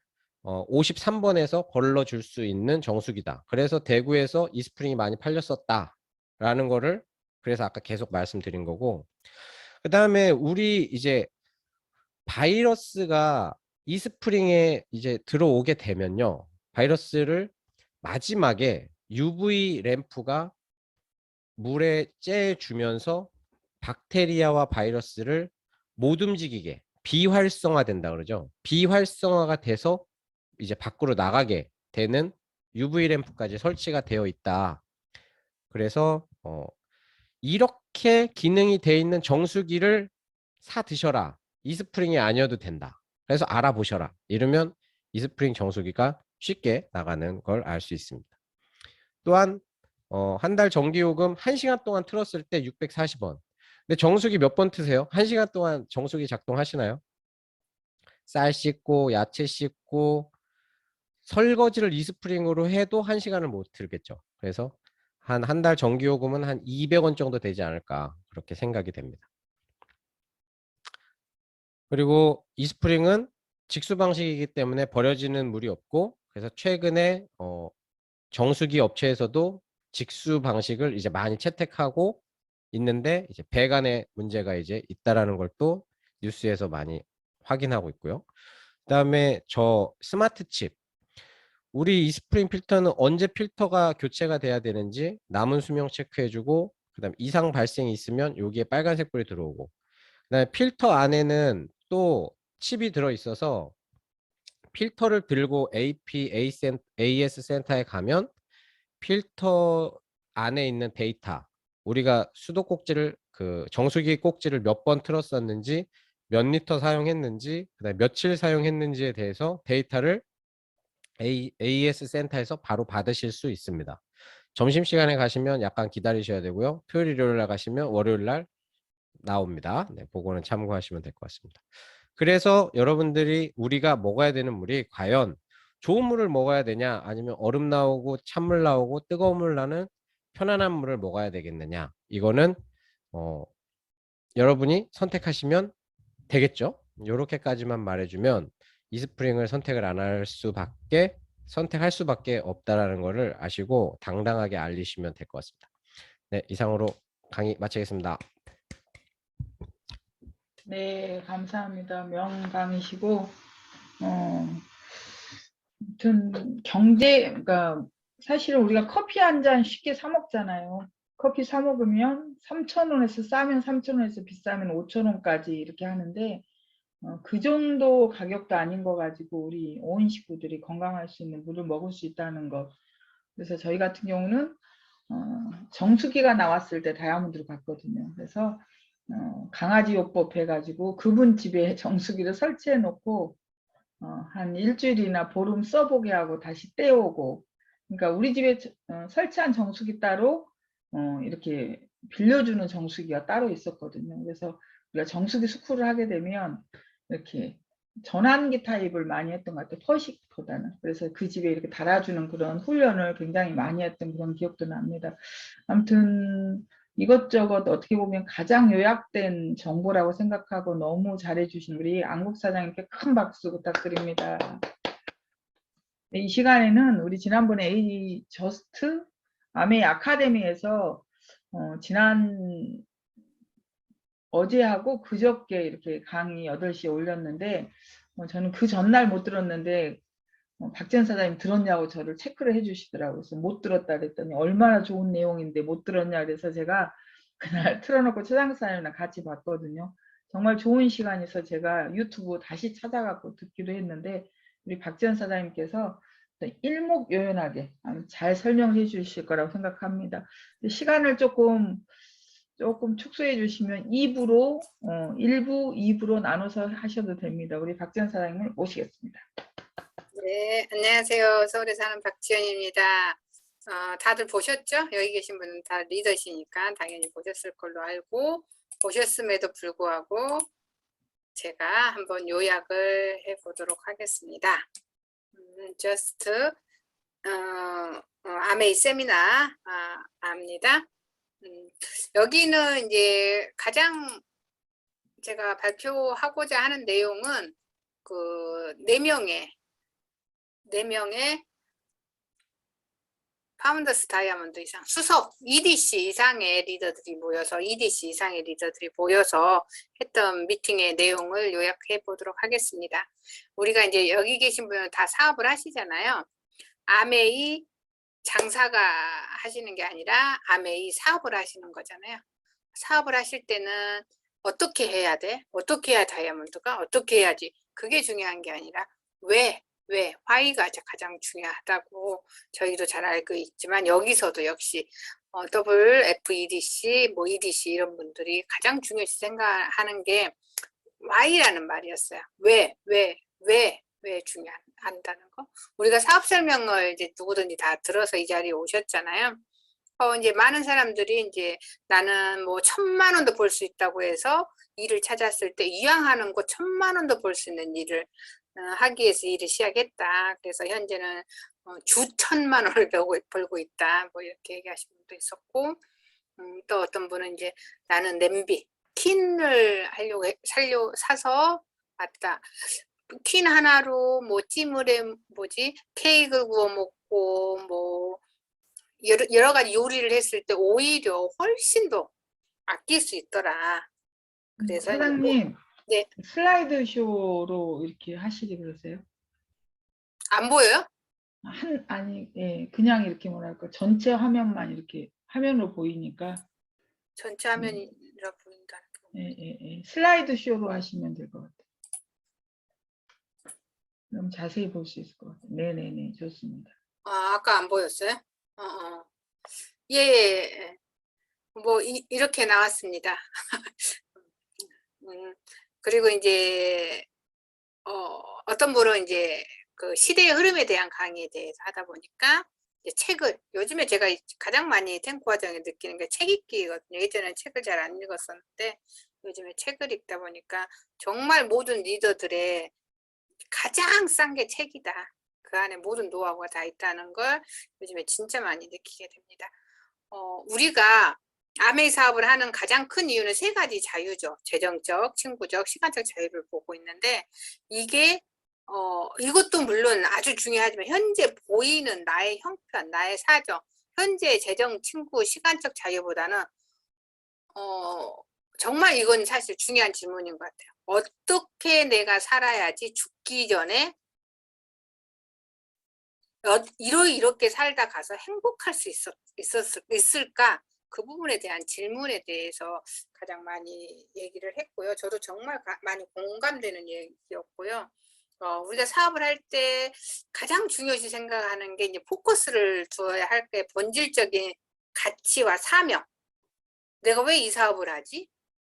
53번에서 걸러줄 수 있는 정수기다. 그래서 대구에서 이스프링이 많이 팔렸었다라는 거를 그래서 아까 계속 말씀드린 거고, 그다음에 우리 이제 바이러스가 이스프링에 이제 들어오게 되면요, 바이러스를 마지막에 UV 램프가 물에 쬐주면서 박테리아와 바이러스를 못 움직이게 비활성화된다 그러죠. 비활성화가 돼서 이제 밖으로 나가게 되는 UV 램프까지 설치가 되어 있다. 그래서 이렇게 기능이 되어 있는 정수기를 사 드셔라. 이스프링이 아니어도 된다. 그래서 알아보셔라. 이러면 이스프링 정수기가 쉽게 나가는 걸 알 수 있습니다. 또한 한 달 전기요금 1시간 동안 틀었을 때 640원. 근데 정수기 몇 번 트세요? 1시간 동안 정수기 작동하시나요? 쌀 씻고 야채 씻고 설거지를 이스프링으로 해도 1시간을 못 틀겠죠. 그래서 한 달 전기요금은 한 200원 정도 되지 않을까 그렇게 생각이 됩니다. 그리고 이스프링은 직수 방식이기 때문에 버려지는 물이 없고, 그래서 최근에 정수기 업체에서도 직수 방식을 이제 많이 채택하고 있는데, 이제 배관에 문제가 이제 있다라는 걸 또 뉴스에서 많이 확인하고 있고요. 그다음에 저 스마트 칩, 우리 이스프링 필터는 언제 필터가 교체가 돼야 되는지 남은 수명 체크해주고, 그다음 이상 발생이 있으면 여기에 빨간색 불이 들어오고, 그다음에 필터 안에는 또 칩이 들어 있어서 필터를 들고 AS 센터에 가면 필터 안에 있는 데이터, 우리가 수도 꼭지를 그 정수기 꼭지를 몇 번 틀었었는지, 몇 리터 사용했는지, 그다음에 며칠 사용했는지에 대해서 데이터를 AS 센터에서 바로 받으실 수 있습니다. 점심시간에 가시면 약간 기다리셔야 되고요. 토요일, 일요일 날 가시면 월요일 날 나옵니다. 네, 그거는 참고하시면 될 것 같습니다. 그래서 여러분들이 우리가 먹어야 되는 물이 과연 좋은 물을 먹어야 되냐, 아니면 얼음 나오고 찬물 나오고 뜨거운 물 나는 편안한 물을 먹어야 되겠느냐, 이거는 여러분이 선택하시면 되겠죠. 이렇게까지만 말해주면 이스프링을 선택을 안 할 수밖에, 선택할 수밖에 없다라는 것을 아시고 당당하게 알리시면 될 것 같습니다. 네, 이상으로 강의 마치겠습니다. 네, 감사합니다. 명강이시고, 아무튼 그러니까 사실은 우리가 커피 한 잔 쉽게 사 먹잖아요. 커피 사 먹으면 3,000원에서 싸면 3,000원에서 비싸면 5,000원까지 이렇게 하는데 그 정도 가격도 아닌 거 가지고 우리 온 식구들이 건강할 수 있는 물을 먹을 수 있다는 것. 그래서 저희 같은 경우는 정수기가 나왔을 때 다이아몬드로 갔거든요. 그래서 강아지 요법 해가지고 그분 집에 정수기를 설치해 놓고 한 일주일이나 보름 써보게 하고 다시 떼오고. 그러니까 우리 집에 설치한 정수기 따로 이렇게 빌려주는 정수기가 따로 있었거든요. 그래서 우리가 정수기 스쿨을 하게 되면 이렇게 전환기 타입을 많이 했던 것 같아요. 퍼식보다는. 그래서 그 집에 이렇게 달아주는 그런 훈련을 굉장히 많이 했던 그런 기억도 납니다. 아무튼 이것저것 어떻게 보면 가장 요약된 정보라고 생각하고 너무 잘해주신 우리 안국 사장님께 큰 박수 부탁드립니다. 이 시간에는 우리 지난번에 A 저스트 아메이 아카데미에서 지난 어제하고 그저께 이렇게 강의 8시에 올렸는데 저는 그 전날 못 들었는데 박지연 사장님 들었냐고 저를 체크를 해주시더라고요. 그래서 못 들었다 그랬더니 얼마나 좋은 내용인데 못 들었냐 그래서 제가 그날 틀어놓고 최장사님이랑 같이 봤거든요. 정말 좋은 시간에서 제가 유튜브 다시 찾아갖고 듣기도 했는데 우리 박지연 사장님께서 일목요연하게 잘 설명해 주실 거라고 생각합니다. 시간을 조금 축소해 주시면 2부로 1부, 2부로 나눠서 하셔도 됩니다. 우리 박지연 사장님을 모시겠습니다. 네, 안녕하세요. 서울에 사는 박지연입니다. 다들 보셨죠? 여기 계신 분은 다 리더시니까 당연히 보셨을 걸로 알고, 보셨음에도 불구하고 제가 한번 요약을 해보도록 하겠습니다. Just 아메이 세미나 압니다. 여기는 이제 가장 제가 발표하고자 하는 내용은 그 4명의 파운더스 다이아몬드 이상 수석 EDC 이상의 리더들이 모여서 했던 미팅의 내용을 요약해 보도록 하겠습니다. 우리가 이제 여기 계신 분은 다 사업을 하시잖아요. 아메이 장사가 하시는 게 아니라 아메이 사업을 하시는 거잖아요. 사업을 하실 때는 어떻게 해야 돼? 어떻게 해야 다이아몬드가? 어떻게 해야지? 그게 중요한 게 아니라 왜? why가 가장 중요하다고 저희도 잘 알고 있지만 여기서도 역시 WFEDC, 뭐 EDC 이런 분들이 가장 중요시 생각하는 게 why라는 말이었어요. 왜 중요한다는 거. 우리가 사업 설명을 이제 누구든지 다 들어서 이 자리에 오셨잖아요. 이제 많은 사람들이 이제 나는 뭐 1,000만 원도 벌 수 있다고 해서 일을 찾았을 때 이왕하는 거 1,000만 원도 벌 수 있는 일을 하기 위해서 일을 시작했다. 그래서 현재는 주 1,000만 원을 벌고 있다. 뭐 이렇게 얘기하신 분도 있었고, 또 어떤 분은 이제 나는 냄비, 퀸을 사서 왔다. 퀸 하나로 뭐 찜을에 케이크를 구워 먹고 뭐 여러 가지 요리를 했을 때 오히려 훨씬 더 아낄 수 있더라. 그래서 사장님, 네. 슬라이드 쇼로 이렇게 하시지 그러세요? 안 보여요? 아니, 예, 그냥 이렇게 뭐랄까 전체 화면만 이렇게 화면으로 보이니까. 전체 화면이라 보인다는 거. 예. 슬라이드 쇼로 하시면 될 것 같아요. 그럼 자세히 볼 수 있을 것 같아요. 네네네, 좋습니다. 아까 안 보였어요? 예. 뭐 이렇게 나왔습니다. 그리고 이제 어떤 분은 이제 그 시대의 흐름에 대한 강의에 대해서 하다 보니까 이제 책을 요즘에 제가 가장 많이 탱고 과정에 느끼는 게 책 읽기거든요. 예전에는 책을 잘 안 읽었었는데 요즘에 책을 읽다 보니까 정말 모든 리더들의 가장 싼 게 책이다. 그 안에 모든 노하우가 다 있다는 걸 요즘에 진짜 많이 느끼게 됩니다. 우리가 아메이 사업을 하는 가장 큰 이유는 3가지 자유죠. 재정적, 친구적, 시간적 자유를 보고 있는데 이게 이것도 물론 아주 중요하지만 현재 보이는 나의 형편, 나의 사정, 현재 재정, 친구, 시간적 자유보다는 정말 이건 사실 중요한 질문인 것 같아요. 어떻게 내가 살아야지 죽기 전에 이렇게 살다 가서 행복할 수 있을까? 그 부분에 대한 질문에 대해서 가장 많이 얘기를 했고요. 저도 정말 많이 공감되는 얘기였고요. 우리가 사업을 할 때 가장 중요시 생각하는 게 이제 포커스를 두어야 할 게 본질적인 가치와 사명. 내가 왜 이 사업을 하지?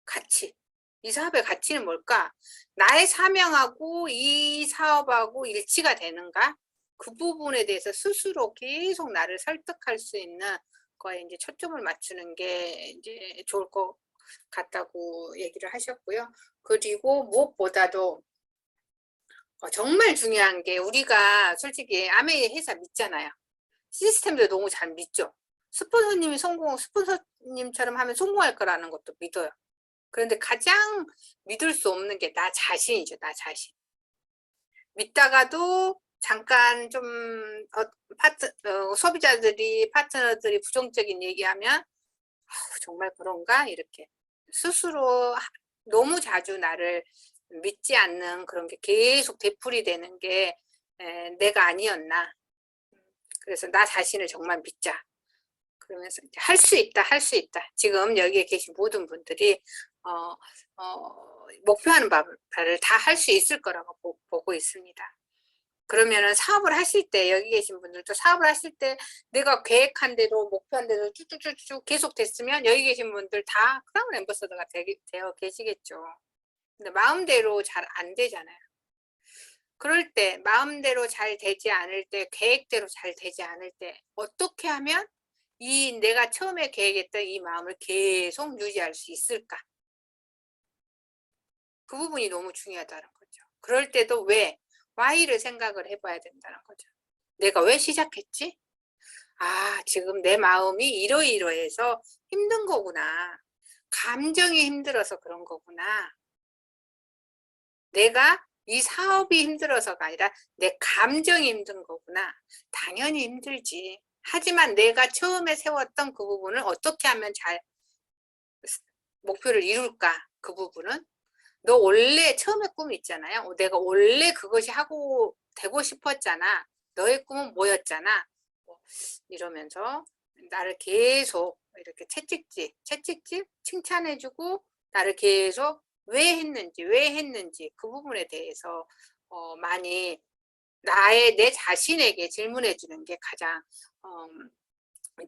가치. 이 사업의 가치는 뭘까? 나의 사명하고 이 사업하고 일치가 되는가? 그 부분에 대해서 스스로 계속 나를 설득할 수 있는 거에 이제 초점을 맞추는 게 이제 좋을 것 같다고 얘기를 하셨고요. 그리고 무엇보다도 정말 중요한 게 우리가 솔직히 아메이 회사 믿잖아요. 시스템도 너무 잘 믿죠. 스폰서님처럼 하면 성공할 거라는 것도 믿어요. 그런데 가장 믿을 수 없는 게 나 자신이죠. 나 자신. 믿다가도 잠깐 좀 소비자들이 파트너들이 부정적인 얘기하면 정말 그런가 이렇게 스스로 너무 자주 나를 믿지 않는 그런 게 계속 되풀이 되는 게 내가 아니었나. 그래서 나 자신을 정말 믿자. 그러면서 할 수 있다, 할 수 있다. 지금 여기에 계신 모든 분들이 목표하는 바를 다 할 수 있을 거라고 보고 있습니다. 그러면은 사업을 하실 때 여기 계신 분들도 사업을 하실 때 내가 계획한 대로 목표한 대로 쭉쭉쭉쭉 계속 됐으면 여기 계신 분들 다 크라운 앰버서더가 되어 계시겠죠. 근데 마음대로 잘 안 되잖아요. 그럴 때 마음대로 잘 되지 않을 때 계획대로 잘 되지 않을 때 어떻게 하면 이 내가 처음에 계획했던 이 마음을 계속 유지할 수 있을까? 그 부분이 너무 중요하다는 거죠. 그럴 때도 왜? why를 생각을 해봐야 된다는 거죠. 내가 왜 시작했지? 아, 지금 내 마음이 이러이러해서 힘든 거구나. 감정이 힘들어서 그런 거구나. 내가 이 사업이 힘들어서가 아니라 내 감정이 힘든 거구나. 당연히 힘들지. 하지만 내가 처음에 세웠던 그 부분을 어떻게 하면 잘 목표를 이룰까? 그 부분은 너 원래 처음에 꿈이 있잖아요. 내가 원래 그것이 하고 되고 싶었잖아. 너의 꿈은 뭐였잖아. 이러면서 나를 계속 이렇게 채찍질 칭찬해주고 나를 계속 왜 했는지 그 부분에 대해서 많이 내 자신에게 질문해 주는 게 가장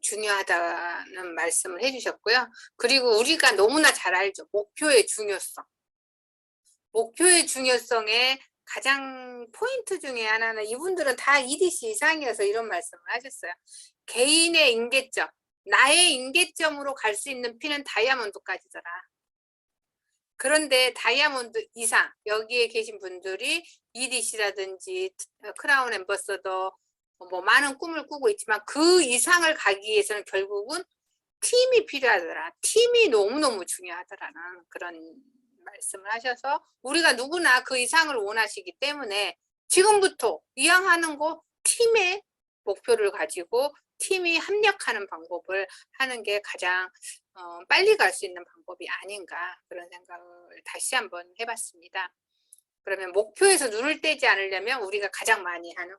중요하다는 말씀을 해주셨고요. 그리고 우리가 너무나 잘 알죠. 목표의 중요성에 가장 포인트 중에 하나는 이분들은 다 EDC 이상이어서 이런 말씀을 하셨어요. 개인의 임계점, 나의 임계점으로 갈 수 있는 피는 다이아몬드까지더라. 그런데 다이아몬드 이상 여기에 계신 분들이 EDC라든지 크라운 앰버서더 뭐 많은 꿈을 꾸고 있지만 그 이상을 가기 위해서는 결국은 팀이 필요하더라. 팀이 너무너무 중요하더라는 그런 말씀을 하셔서 우리가 누구나 그 이상을 원하시기 때문에 지금부터 이왕하는 거 팀의 목표를 가지고 팀이 합력하는 방법을 하는 게 가장 빨리 갈 수 있는 방법이 아닌가 그런 생각을 다시 한번 해봤습니다. 그러면 목표에서 눈을 떼지 않으려면 우리가 가장 많이 하는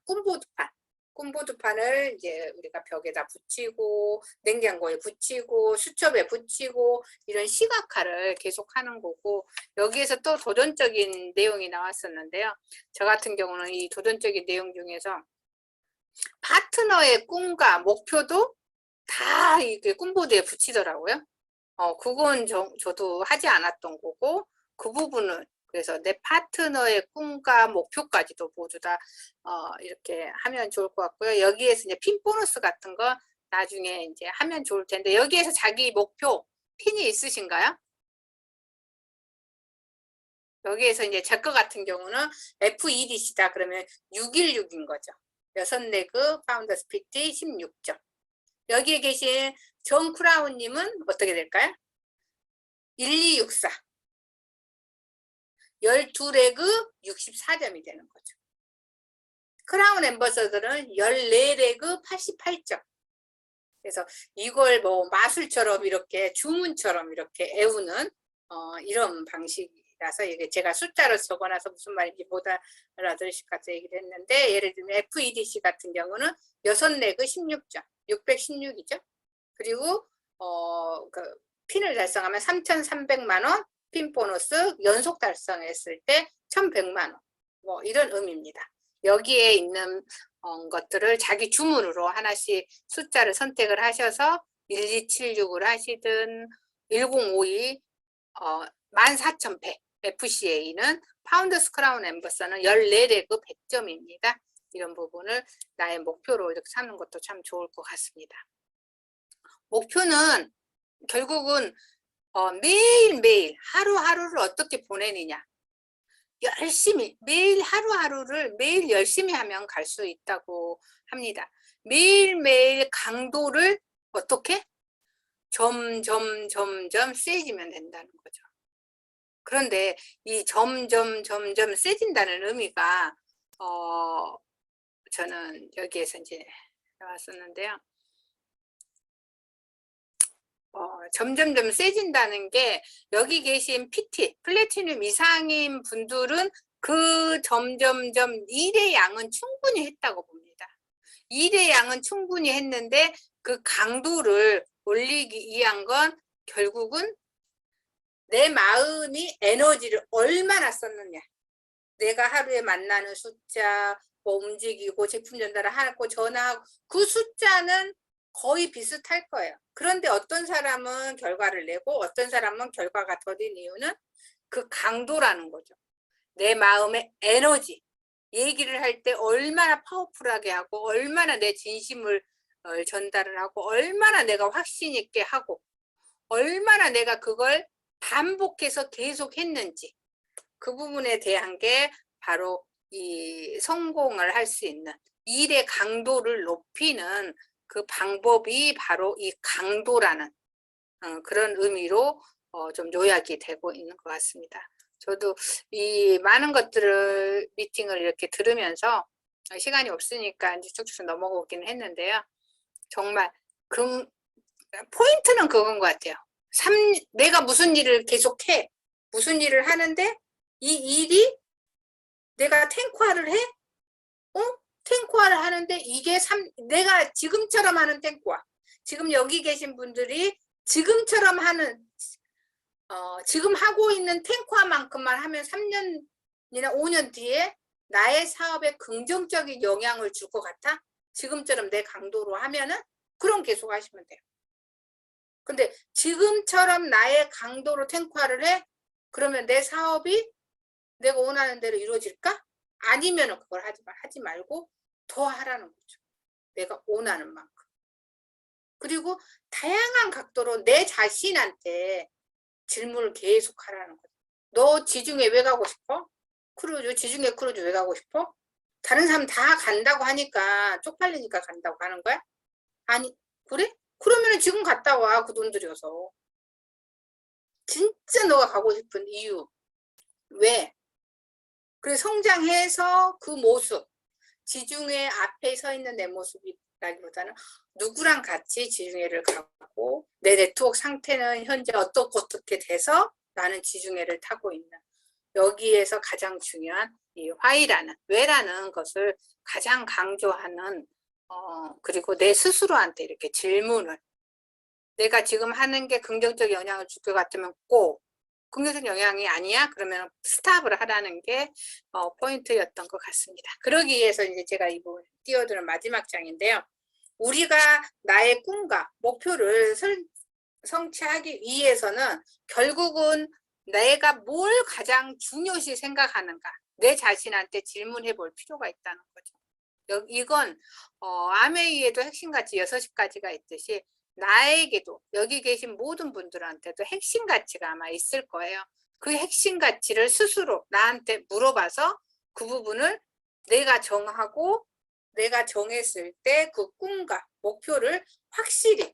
꿈보드판을 이제 우리가 벽에다 붙이고 냉장고에 붙이고 수첩에 붙이고 이런 시각화를 계속 하는 거고 여기에서 또 도전적인 내용이 나왔었는데요. 저 같은 경우는 이 도전적인 내용 중에서 파트너의 꿈과 목표도 다 이게 꿈보드에 붙이더라고요. 그건 저도 하지 않았던 거고 그 부분은 그래서 내 파트너의 꿈과 목표까지도 모두 다 이렇게 하면 좋을 것 같고요. 여기에서 이제 핀 보너스 같은 거 나중에 이제 하면 좋을 텐데 여기에서 자기 목표 핀이 있으신가요? 여기에서 이제 제 거 같은 경우는 FEDC다 그러면 616인 거죠. 6레그 파운더 스피트 16점. 여기에 계신 정 크라운님은 어떻게 될까요? 1264. 12레그 64점이 되는 거죠. 크라운 앰버서더는 14레그 88점. 그래서 이걸 뭐 마술처럼 이렇게 주문처럼 이렇게 애우는 이런 방식이라서 이게 제가 숫자로 적어놔서 무슨 말인지 못 알아들으실 것 같아서 얘기를 했는데 예를 들면 FEDC 같은 경우는 6레그 16점, 616이죠. 그리고 그 핀을 달성하면 3,300만 원, 핀 보너스 연속 달성했을 때 1,100만 원. 뭐 이런 의미입니다. 여기에 있는 것들을 자기 주문으로 하나씩 숫자를 선택을 하셔서 1276을 하시든 1052 14,100 FCA는 파운더스 크라운 엠버서는 14레그 100점입니다. 이런 부분을 나의 목표로 이렇게 삼는 것도 참 좋을 것 같습니다. 목표는 결국은 매일매일 하루하루를 어떻게 보내느냐. 열심히 매일 하루하루를 매일 열심히 하면 갈 수 있다고 합니다. 매일매일 강도를 어떻게? 점점 세지면 된다는 거죠. 그런데 이 점점 세진다는 의미가 저는 여기에서 이제 나왔었는데요. 점점 세진다는 게 여기 계신 PT, 플래티늄 이상인 분들은 그 점점 일의 양은 충분히 했다고 봅니다. 일의 양은 충분히 했는데 그 강도를 올리기 위한 건 결국은 내 마음이 에너지를 얼마나 썼느냐. 내가 하루에 만나는 숫자, 뭐 움직이고 제품 전달을 하고 전화하고 그 숫자는 거의 비슷할 거예요. 그런데 어떤 사람은 결과를 내고 어떤 사람은 결과가 더딘 이유는 그 강도라는 거죠. 내 마음의 에너지, 얘기를 할 때 얼마나 파워풀하게 하고 얼마나 내 진심을 전달을 하고 얼마나 내가 확신 있게 하고 얼마나 내가 그걸 반복해서 계속 했는지 그 부분에 대한 게 바로 이 성공을 할 수 있는 일의 강도를 높이는 그 방법이 바로 이 강도라는 그런 의미로 좀 요약이 되고 있는 것 같습니다. 저도 이 많은 것들을 미팅을 이렇게 들으면서 시간이 없으니까 이제 쭉쭉 넘어오긴 했는데요. 정말 포인트는 그건 것 같아요. 내가 무슨 일을 계속해. 무슨 일을 하는데 이 일이 내가 탱크화를 해? 탱크화를 하는데 이게 내가 지금처럼 하는 탱크화. 지금 여기 계신 분들이 지금처럼 하는 지금 하고 있는 탱크화만큼만 하면 3년이나 5년 뒤에 나의 사업에 긍정적인 영향을 줄 것 같아? 지금처럼 내 강도로 하면은 그럼 계속 하시면 돼요. 근데 지금처럼 나의 강도로 탱크화를 해? 그러면 내 사업이 내가 원하는 대로 이루어질까? 아니면 그걸 하지 말고 더 하라는 거죠. 내가 원하는 만큼. 그리고 다양한 각도로 내 자신한테 질문을 계속 하라는 거죠. 너 지중해 왜 가고 싶어? 크루즈, 지중해 크루즈 왜 가고 싶어? 다른 사람 다 간다고 하니까 쪽팔리니까 간다고 하는 거야? 아니, 그래? 그러면 지금 갔다 와. 그 돈 들여서. 진짜 너가 가고 싶은 이유. 왜? 그래 성장해서 그 모습. 지중해 앞에 서 있는 내 모습이라기보다는 누구랑 같이 지중해를 가고 내 네트워크 상태는 현재 어떻게 돼서 나는 지중해를 타고 있는 여기에서 가장 중요한 이 why라는 왜라는 것을 가장 강조하는 그리고 내 스스로한테 이렇게 질문을 내가 지금 하는 게 긍정적 영향을 줄 것 같으면 꼭 긍정적 영향이 아니야? 그러면 스탑을 하라는 게 포인트였던 것 같습니다. 그러기 위해서 이제 제가 이 부분 띄워드는 마지막 장인데요. 우리가 나의 꿈과 목표를 성취하기 위해서는 결국은 내가 뭘 가장 중요시 생각하는가 내 자신한테 질문해 볼 필요가 있다는 거죠. 이건 아메이에도 핵심가치 6가지가 있듯이 나에게도 여기 계신 모든 분들한테도 핵심 가치가 아마 있을 거예요. 그 핵심 가치를 스스로 나한테 물어봐서 그 부분을 내가 정하고 내가 정했을 때 그 꿈과 목표를 확실히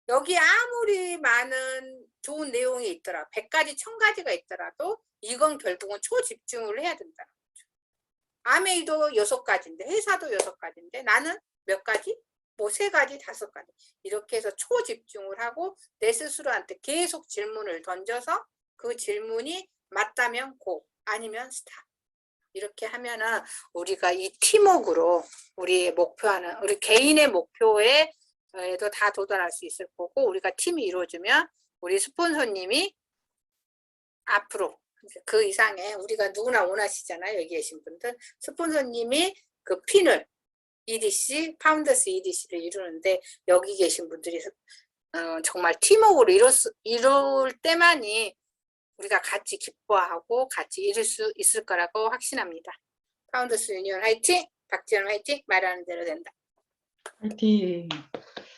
여기 아무리 많은 좋은 내용이 있더라 100가지 1000가지가 있더라도 이건 결국은 초집중을 해야 된다는 거죠. 아메이도 6가지인데 회사도 6가지인데 나는 몇 가지? 뭐 3가지, 5가지 이렇게 해서 초집중을 하고 내 스스로한테 계속 질문을 던져서 그 질문이 맞다면 고 아니면 스탑 이렇게 하면은 우리가 이 팀워크로 우리의 목표하는 우리 개인의 목표에 에도 다 도달할 수 있을 거고, 우리가 팀이 이루어지면 우리 스폰서님이 앞으로 그 이상의, 우리가 누구나 원하시잖아요. 여기 계신 분들. 스폰서님이 그 핀을 EDC, 파운더스 EDC를 이루는데, 여기 계신 분들이 정말 팀워크로 이룰 때만이 우리가 같이 기뻐하고 같이 이룰 수 있을 거라고 확신합니다. 파운더스 유니언 화이팅! 박지연 화이팅! 말하는 대로 된다. 화이팅!